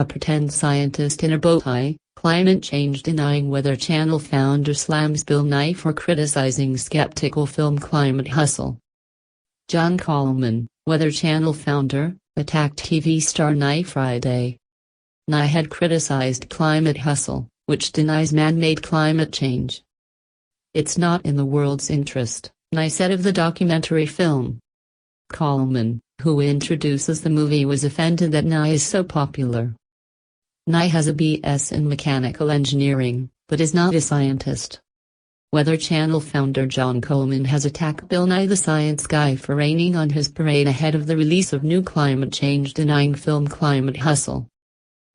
a pretend scientist in a bow tie, climate change denying Weather Channel founder slams Bill Nye for criticizing skeptical film climate hustle. John Coleman, Weather Channel founder, attacked TV star Nye Friday. Nye had criticized climate hustle, which denies man-made climate change. "It's not in the world's interest," Nye said of the documentary film. Coleman, who introduces the movie, was offended that Nye is so popular. Nye has a BS in mechanical engineering, but is not a scientist. Weather Channel founder John Coleman has attacked Bill Nye the Science Guy for raining on his parade ahead of the release of new climate change-denying film Climate Hustle.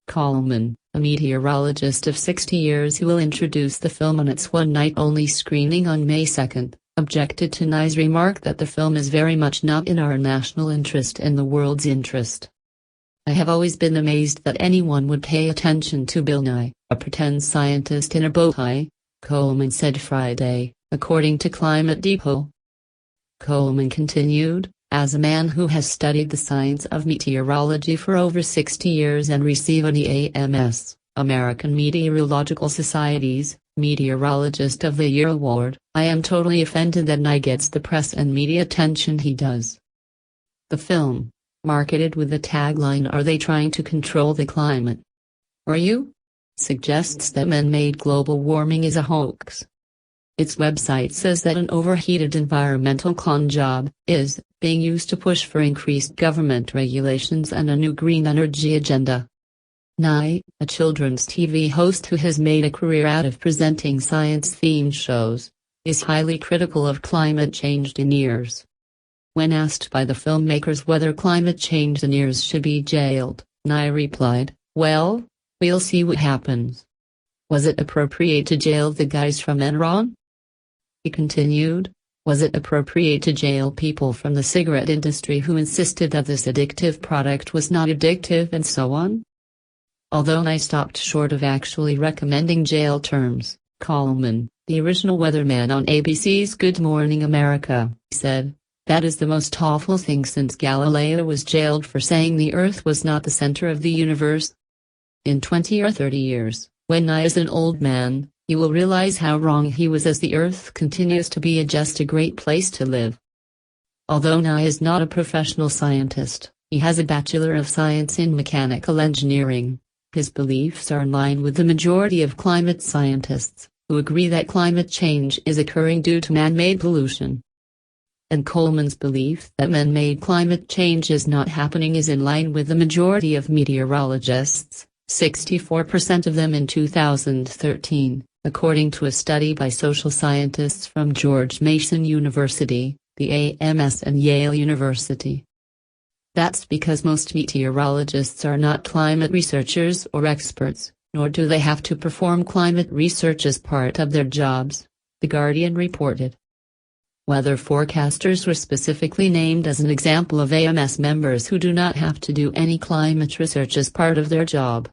Coleman, a meteorologist of 60 years who will introduce the film on its one-night-only screening on May 2, objected to Nye's remark that the film is very much not in our national interest and the world's interest. "I have always been amazed that anyone would pay attention to Bill Nye, a pretend scientist in a bow tie," Coleman said Friday, according to Climate Depot. Coleman continued, "As a man who has studied the science of meteorology for over 60 years and received an AMS, American Meteorological Society's Meteorologist of the Year award, I am totally offended that Nye gets the press and media attention he does." The film, marketed with the tagline "Are they trying to control the climate? Are you?" suggests that man-made global warming is a hoax. Its website says that an overheated environmental con job is being used to push for increased government regulations and a new green energy agenda. Nye, a children's TV host who has made a career out of presenting science-themed shows, is highly critical of climate change deniers. When asked by the filmmakers whether climate change deniers should be jailed, Nye replied, "Well, we'll see what happens. Was it appropriate to jail the guys from Enron?" He continued, "Was it appropriate to jail people from the cigarette industry who insisted that this addictive product was not addictive and so on?" Although Nye stopped short of actually recommending jail terms, Coleman, the original weatherman on ABC's Good Morning America, said, "That is the most awful thing since Galileo was jailed for saying the Earth was not the center of the universe." In 20 or 30 years, when Nye is an old man, he will realize how wrong he was as the Earth continues to be just a great place to live. Although Nye is not a professional scientist, he has a Bachelor of Science in Mechanical Engineering. His beliefs are in line with the majority of climate scientists, who agree that climate change is occurring due to man-made pollution. And Coleman's belief that man-made climate change is not happening is in line with the majority of meteorologists, 64% of them in 2013, according to a study by social scientists from George Mason University, the AMS and Yale University. That's because most meteorologists are not climate researchers or experts, nor do they have to perform climate research as part of their jobs, The Guardian reported. Weather forecasters were specifically named as an example of AMS members who do not have to do any climate research as part of their job.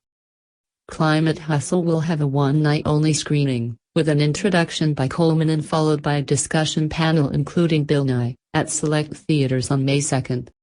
Climate Hustle will have a one-night-only screening, with an introduction by Coleman and followed by a discussion panel including Bill Nye, at select theaters on May 2.